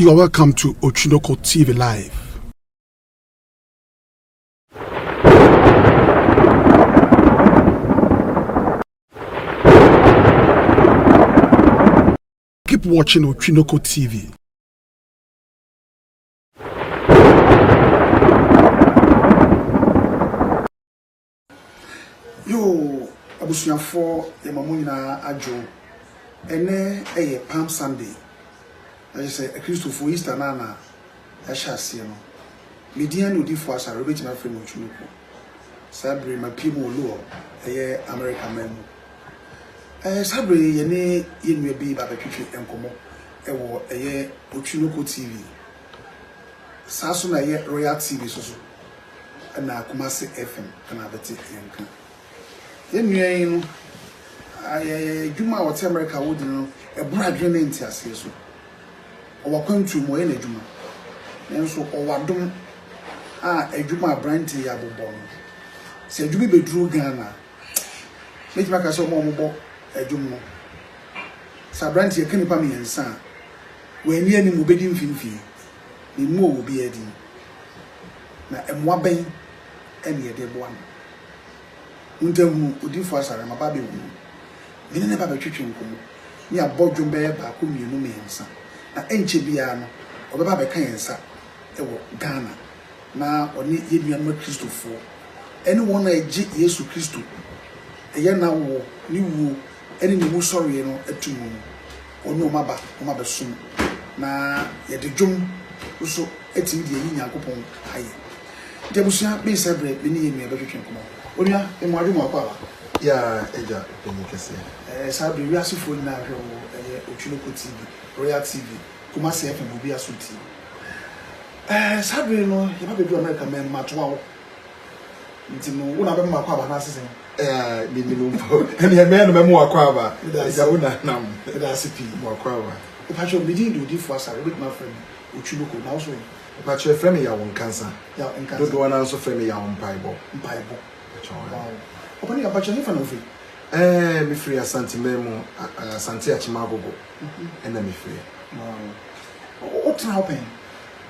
You are welcome to Ochinoko TV Live. Keep watching Ochinoko TV. Yo, abusuafo yemamuni na ajo. Ene Palm Sunday. I just say a Christopher Easter nana. I shall see no. Median would differ as a rebate my friend Ochinoko. Sabre my people low. American memo. Sabre yene yen be by the kitchen and como. Ochinoko TV. Sasuna ye Royal TV so. And na Kumasi FM and abeti yanka. Yen Juma what America would know a brad dreaming to us so. Or come to more in a Juma. And so, or don't a Juma brandy abobon. Say, you be true Ghana. Make my castle more a Juma. Sabranti a canipami and son. When near him obeying Finfi, the more will be a din. Now, and one bang, and yet a one. Until who do for us, I'm a baby woman. We never have a kitchen. Near Bodrum Bear, Bakum, you know me, and son. Na enchebiano obeba be kan yensa ewo Ghana na oni yeduan Christopher ene won na egi Yesu Kristo eye na wo ni wu ene ni mu sorry no atumu oni o maba sum na ye de dwom so etimi de yi Yakobon aye de busia be sebre be ni yenu e be twetwen komo onua e mo adwo mo akwa ya eja penye kese sabe wi asifo na hwe Ochinoko TV Royal TV Kumasi FM obi aso TV sabe no ye ba be do America men matwa wo ntino wo na be makwa ba na asese bi ni mpo ene ye men no me akwa ba ja wo na nam da sipi mo akwa ba e pa cho bidi do di for asare with my friend Ochinoko na so e pa cho friend ya won kansa ya en kansa do na so friend ya won paibo wow opani ya pa cho ni fa no fi mi free Asante Memo, Asante Achimagogo, and then me free. What happened?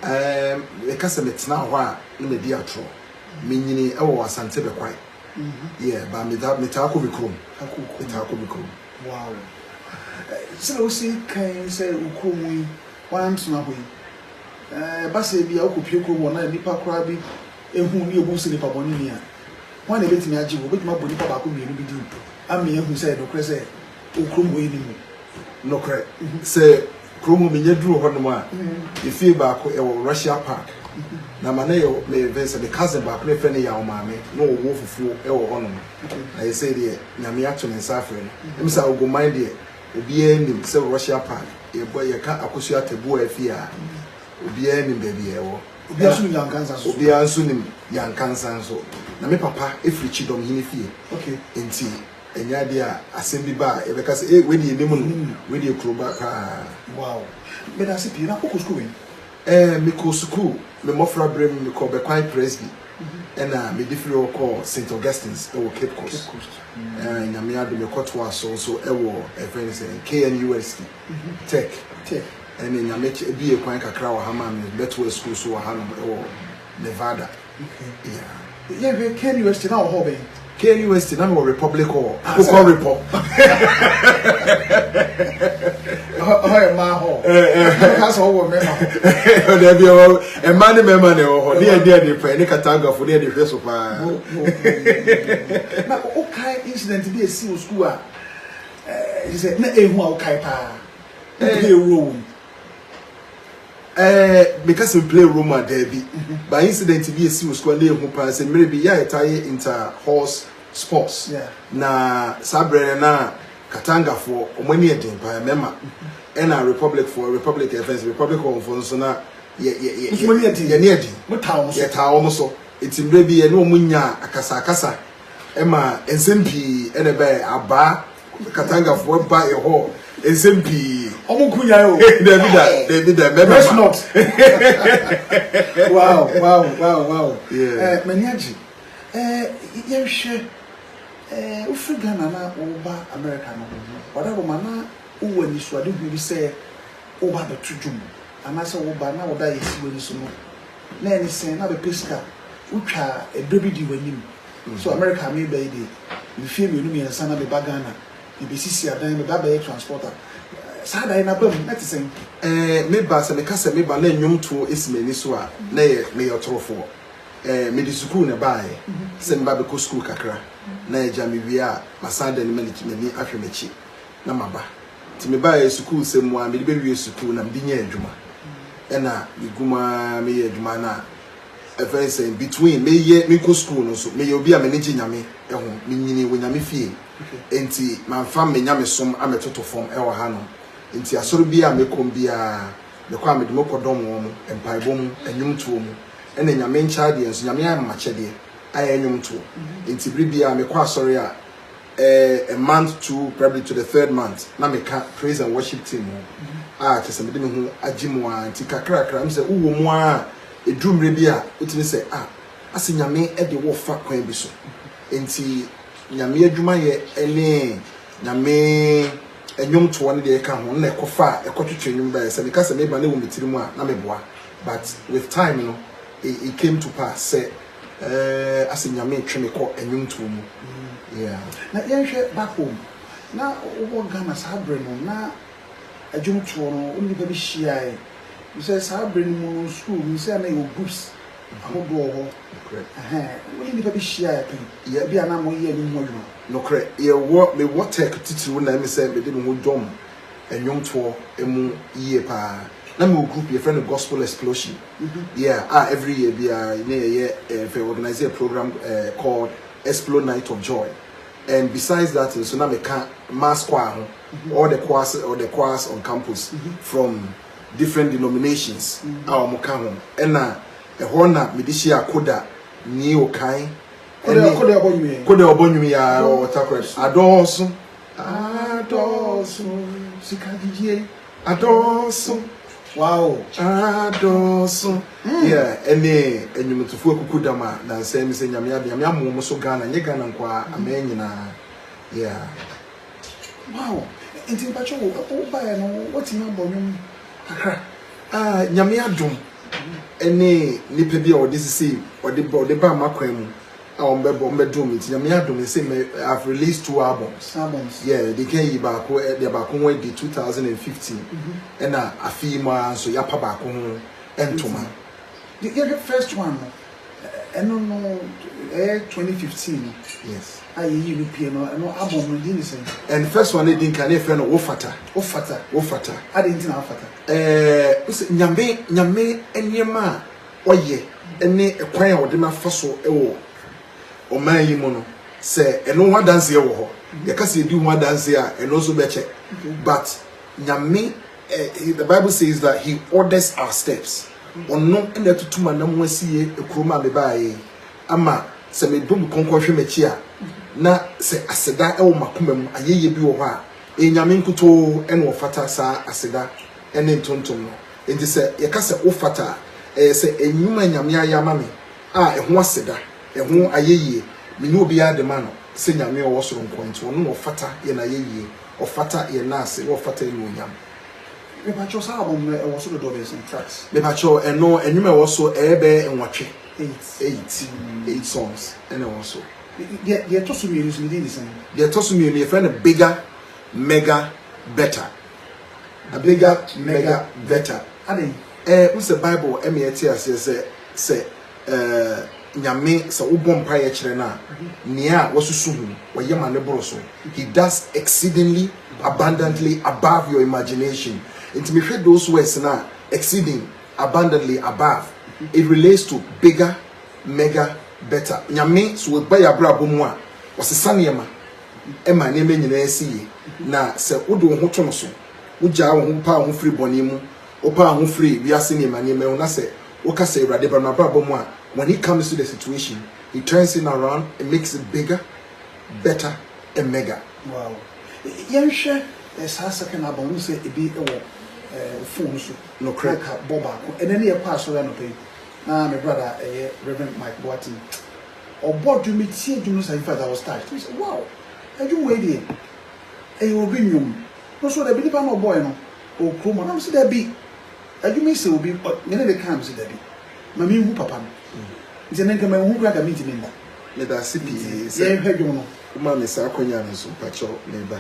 The customer's now why in the diatro. Meaning, Asante be quiet. Yeah, but me tako be chrome. Wow. So, we see, can say, Ukumi, one snubby. Bassy be a copy one night, Nipa Crabby, and whom you will see the Pabonia. One event me ajibu, but my body Papa could be doing. I mean, who said, no, Cresse, Ukrum waiting. No crack. Say, Chrome me drew one more. You feel back Russia Park. Now, my name may visit the cousin back, no friendly young mammy, no wolf of flow or honor. I say, dear, Namiaction and Saffron. Miss, I will go mind dear. Be ending, say Russia Park. A boy, you can't accusate a boy fear. Be ending, baby. Be a soon young cancer. Be a soon young cancer. So, now, me papa, if we cheat on him, okay, in tea. And the idea assembly bar because when you name when you club wow. But I see Pina school. Me go school, me mofra bring me call Bequine Presby. And me different call St. Augustine's or Cape Coast. And I mean me caught was also a friend saying KNUST Tech. And then I make be a quite a crowd Haman better school so Hanum or Nevada. Yeah, KNUST now hobby. KNUST, not a Republic or Report. Oh, my home. That's all women. There be a money member or dear friend, Kataga for the first of all. Now, okay, incident to be a seal school. He said, no, Kaipa. A room. Because we play Roma derby, by incident to be a seal school, who pass and maybe yeah, tie into horse sports. Yeah. Na Sabre na Katanga for money again by a member, and a Republic for Republic events, Republic of so na yeah, what town? Yeah, town so it's in baby and no munya akasa Emma and Simpi and a bear Abba Katanga for buy a hole and Simpi. David, not. Wow. Yeah. Maniaji. You share. Ufugana na oba America no. Whatever mana uwe ni swadi bi say oba betujum. anase wo ba na wo da yesi wani so no na eni sen na be pesca utwa edobi di wanim so America me be dey me fie me no me ensa na be bagana e be sisi adan me ba be transporter sa da na bam na tisen me ba se me ka se me ba na nwom to esimani so a na ye me yotorofo me di school na ba e se me ba be ko school kakra na ye ja me wi a masada ni management ahwe mechi na maba ti me ba e school se mu a me be wi school na me di nya adwuma ena iguma me ye adwuma na even say between me ye me ko school no so me ye obi a me ne gi nyame ho me nyini wo nyame fie enti man fa me nyame som ametoto form e wo ha no enti asoro bia me kom bia me kwa me de mokodom wo mo empaibom enwumtuo mu ena nyame ncha de enso nyame am machede aye enwumtuo enti bibia me kwa asoro a month to probably to the third month na me ka praise and worship team tese me de me hu agimu anti kakra me se wo mu a edumre bia otimi se ase nyame e de wo fa kwan bi so enti nyame adwuma ye ene nyame enyom to one de ka ho na ekofa ekotwetwe nyum ba se because me ba na wo mitiri mu a na me boa but with time you know it came to pass say ase nyame twe me ko enyom to mu yeah na yenhwe back home na wo Ghana sabre no na adwom to no oni ba bi hia you say sabre no school you say na your groups ahodo ho we need to be share pen ya bia na mo ye ni mo dwuma no kre ye wo me water titiru na me say me de mo dom enwom to emu ye pa na me group your friend Gospel Explosion yeah every year bia we organize a program called Explore Night of Joy, and besides that so na me can mass choir all the choirs on campus from different denominations our mo kan ho na e ho na me di share koda ni o kan koda obonyu ya o takwes adoso sikagije adoso wow adoso yeah ene enyumtufu akukuda ma na say me say nyame ade nyame amomo so Ghana nye Ghana nkwa amenyina yeah wow enti bacho wo ba ya no woti na bonyum akra nyame adom ene nipa bi a odisisi ode ba makwan mu a ombe dom it nyame adom say I've released 2 albums yeah they can yi ba ko they ba ko when the 2015 and afima so ya pa ba ko entoma the first one no 2015 yes ayi you piano no album no dey say and first one dey kan e fe no wo fata ade ntina wo fata nyame enyema oye ene ekwan a wode na faso ewo o man yi mu no se eno ho dance e wo ho ye ka se di ho dance a eno so be che but nyame the Bible says that he orders our steps ono ene tutuma na mo asiye ekroma me baaye ama se me dum konkohwe mechi a na se aseda ewo makomam ayeye bi wo ho a enyame nkuto ene wo fata sa aseda ene ntontom no enti se ye ka se wo fata se enyuma nyame ayama me eho aseda eho ayeye me no obi ade ma no se nyame wo soro nkonto ono wo fata ye na ayeye o fata ye na ase wo fata ye no nyam me pacho sa album e wo so do be some tracks me pacho eno enyuma wo so ebe enwatwe 8 songs ene wo so the to sumi use me this the to sumi me friend bigger mega better a bigger mega better ade what's the Bible MET say nyame se ubom pa ye kire na nia wasusu hu woye ma ne boro so he does exceedingly abundantly above your imagination. Into me read those words na exceeding abundantly above it relates to bigger mega better nyame so we buy abrabo mu a osesa ne ma ema ne nyina asi na se wodo ho to no so wogya wo ho pa ho free boni mu opa ho free wiase ne ma ne ma na se woka se urade ba na abrabo mu a when he comes to the situation he turns it around and makes it bigger better and mega. Wow yenhwe esa second album say e bi e wo phone so no crack boba and then e pass so no pay na my brother Reverend Mike Boatin obo do me tie do no say father was start he said wow eju we dey e obi nyum no so the believe no boy no o kromo na say there be adwuma se obi me na de kam se dabi ma me hu papa no nti na nkama hu kra ka me ntimi nda me da CP se hwe dwom no uma me sa akonya no so pacho me ba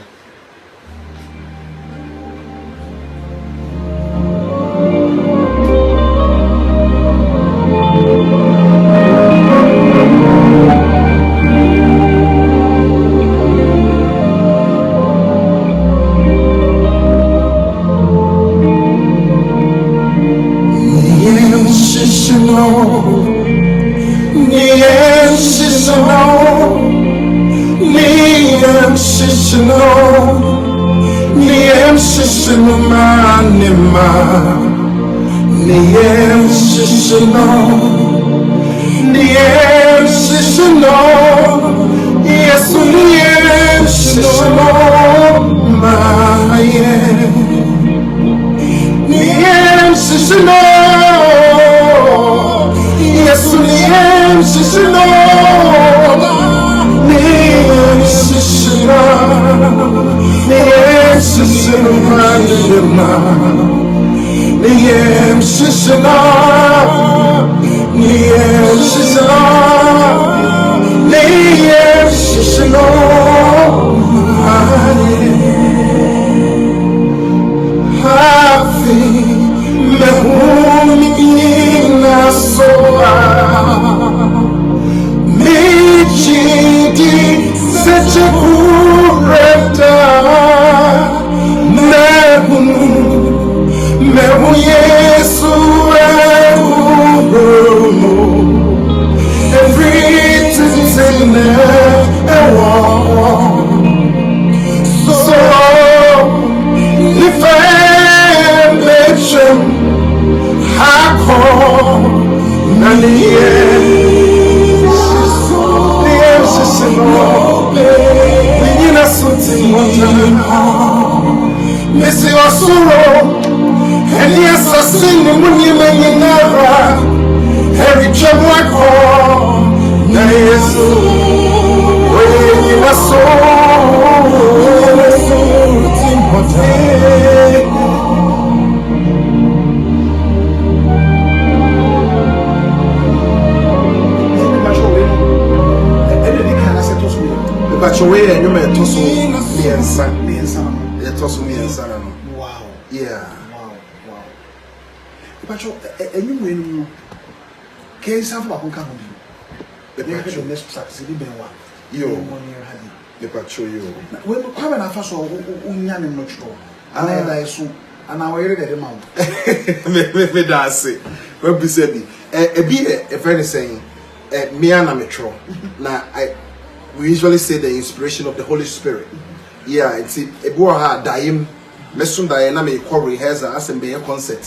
me da say we be say bi a friend is saying me and metro na we usually say the inspiration of the Holy Spirit. Yeah, it's ebu ha daim mesum daim na me call rehearsal as be a concert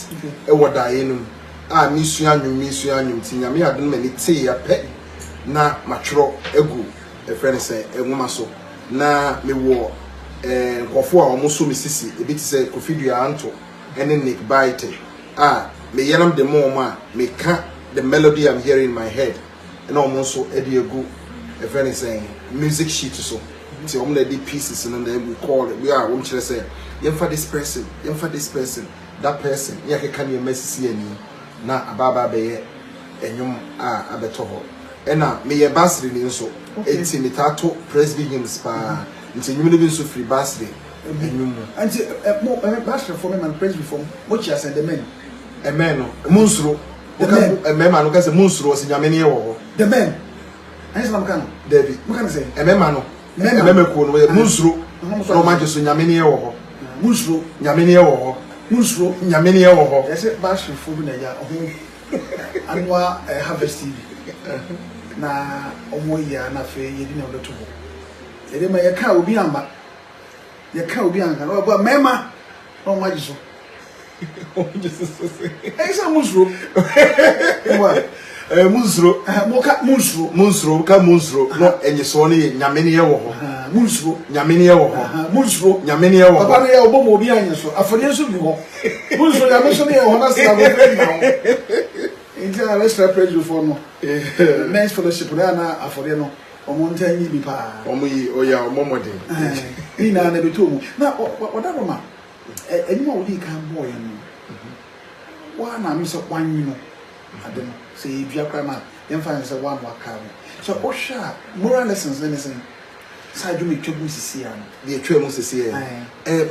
e wo daim a misu anwum tinya me adun me te ya pe na matro egu a friend say enwoma so na me wo nkofo a omoso misisi ebi ti say Kofidua Anto ene Nick Bite me yanam the more me ka the melody I'm hearing in my head and almost ediegu a friend is saying music sheet so ti om na di pieces and then we call it we are we say yemfa this person that person ya ke kan ye mesisi ani na ababa be enyum abeto ho ena me ye basri ni so enti me tato presby hymns pa nti nyum ne bi so free basri enyum anti mo basri for me man presby for mo chia send the men no munsuro emema no ka se munsuro o sinyame ne wo the men ayi sala maka no David maka say emema no emema ko no munsuro no ma je so nyame ne wo ho munsuro nyame ne wo ho munsuro nyame ne wo ho yese basri for bi na ya ho anwa harvest TV na omo ya na fe yedi na odoto ho ede ma ye ka obi amba ye ka obi anka no ba mema no ma jiso esa musro wa musro moka musro ka musro no enye so ne nyame ne ye wo ho musro nyame ne ye wo ho musro nyame ne ye wo ho papa ne ye obo mo obi anya so afode so bi ho musro ya me so ne ye ho na sa go friend na ho inja let's pray for no men's fellowship na afode no omo ntanyi bi pa omo yi oya omo modern ni na beto mu na odaboma enyuma wodi kan boy no one I miss one you know. I don't know. Say if you are crime, then find one more car. So Osha moral lessons anything. Side you make trouble to see the trouble to see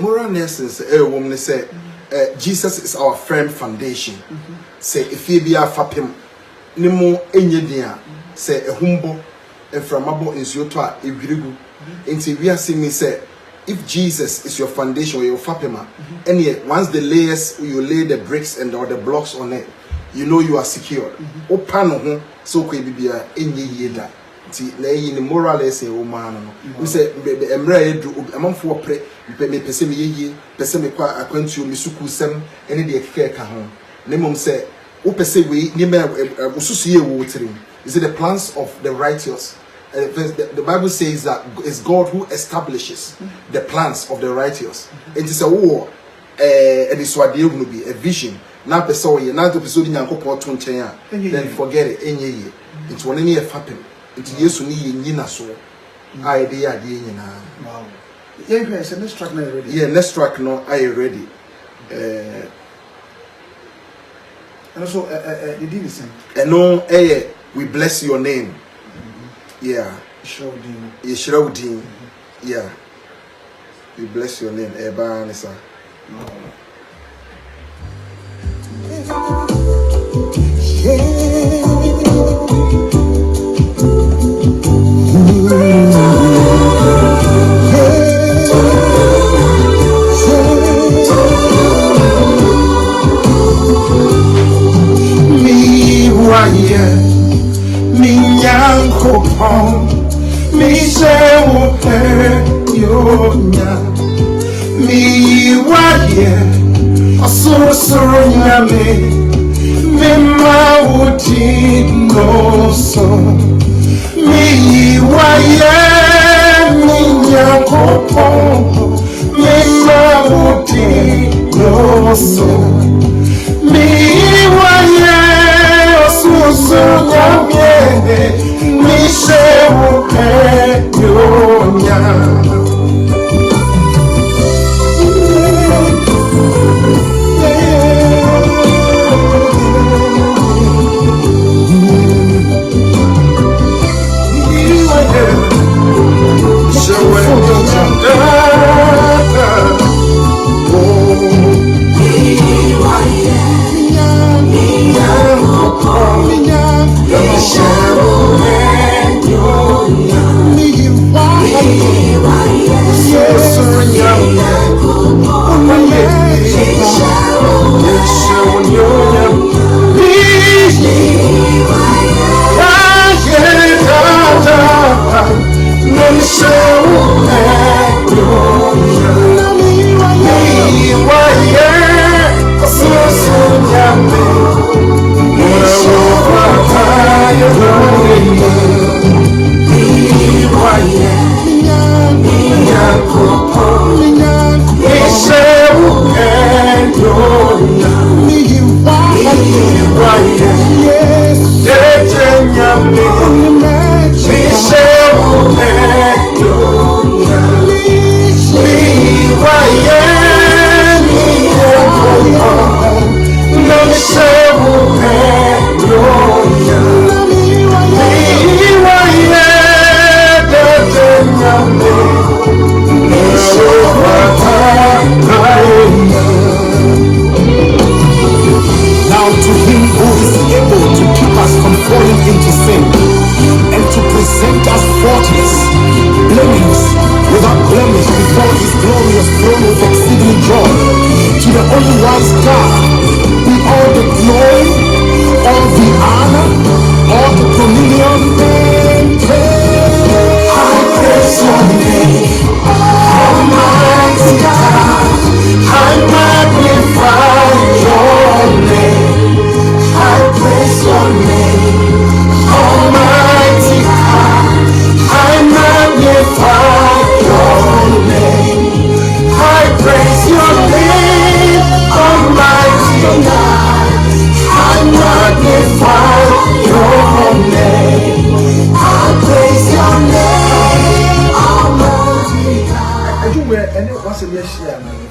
moral lessons woman say Jesus is our firm foundation. Say if you be a fapim nimo enyedia say a humble and from abo is your toa ebirigu until we are seeing me say if Jesus is your foundation or your fapima and yet once the layers you lay the bricks and or the blocks on it you know you are secured open ho so ko bibia enye yeda ti na yi ni moral lesson o man no we say emra edu amamfo pre me pese me yeye pese me kwa akwantu me suku sem ene de ekeka ka ho na mom say o pese we ni me ususu ye wo tirim is it the plans of the righteous the Bible says that it's God who establishes the plans of the righteous it is a war and it's what there will be a vision na pese o ye na to pese o nyankopon to nchen a then forget it enye ye it's one any happen it's Yesu ni nyina so I dey ade nyina wow yeah yes next track now ready yeah next track no I ready and also the deal is and no we bless your name yeah Shroudin yeah we bless your name eba nisa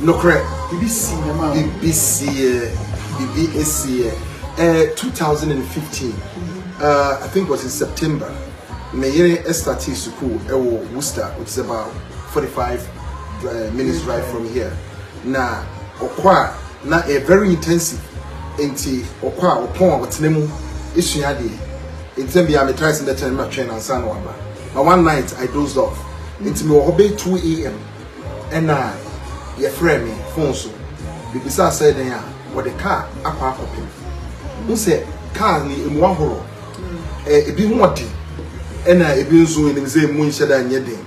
no correct BBC BBSC 2015 I think it was in September me yere started school Worcester, which is about 45 minutes drive from here. Na okwa na a very intensive enti okwa opon otenemu isuade enti be am try the time train and san waba. But one night I dozed off. Enti me wo be 2 a.m. and your friend me phone so bibisa said then what the car akwa akopem. Who said car ni emu ahoro ebi hu odi ena ebi nso ni say mu nhye da nye den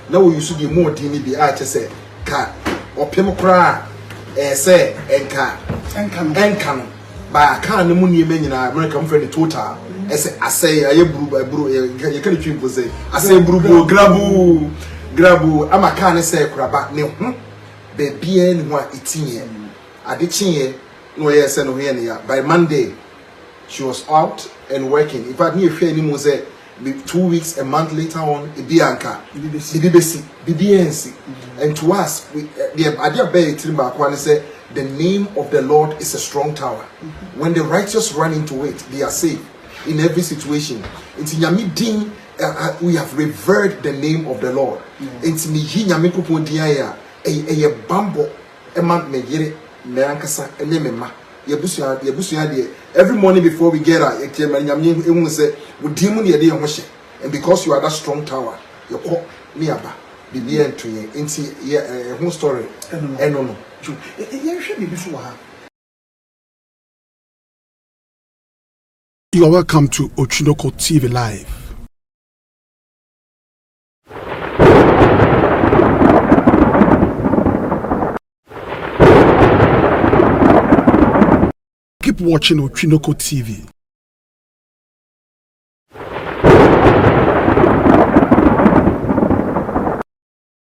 na wo yusu di mu odi ni bi a che say car opem kra say enka no ba car no mu niema nyina America mo friend total say ayeburu ye kan twin say asay buru grabu ama car ne say kraba ne ho be bia ni ho a itinye ade chinye no ye say no he ne ya by Monday she was out and working. If I knew if any say 2 weeks, a month later on, Ibianka, BBNC, and to us, the idea bear say the name of the Lord is a strong tower. When the righteous run into it, they are safe in every situation. It's in Yamidin, we have revered the name of the Lord. It's me Yamiko Diaya, a bambo, a man me yere, Meankasa, and Nemema. Every morning before we get out, and because you are that strong tower, you call me about the whole story. No. You are welcome to Ochinoko TV Live. Keep watching Ochinoko TV.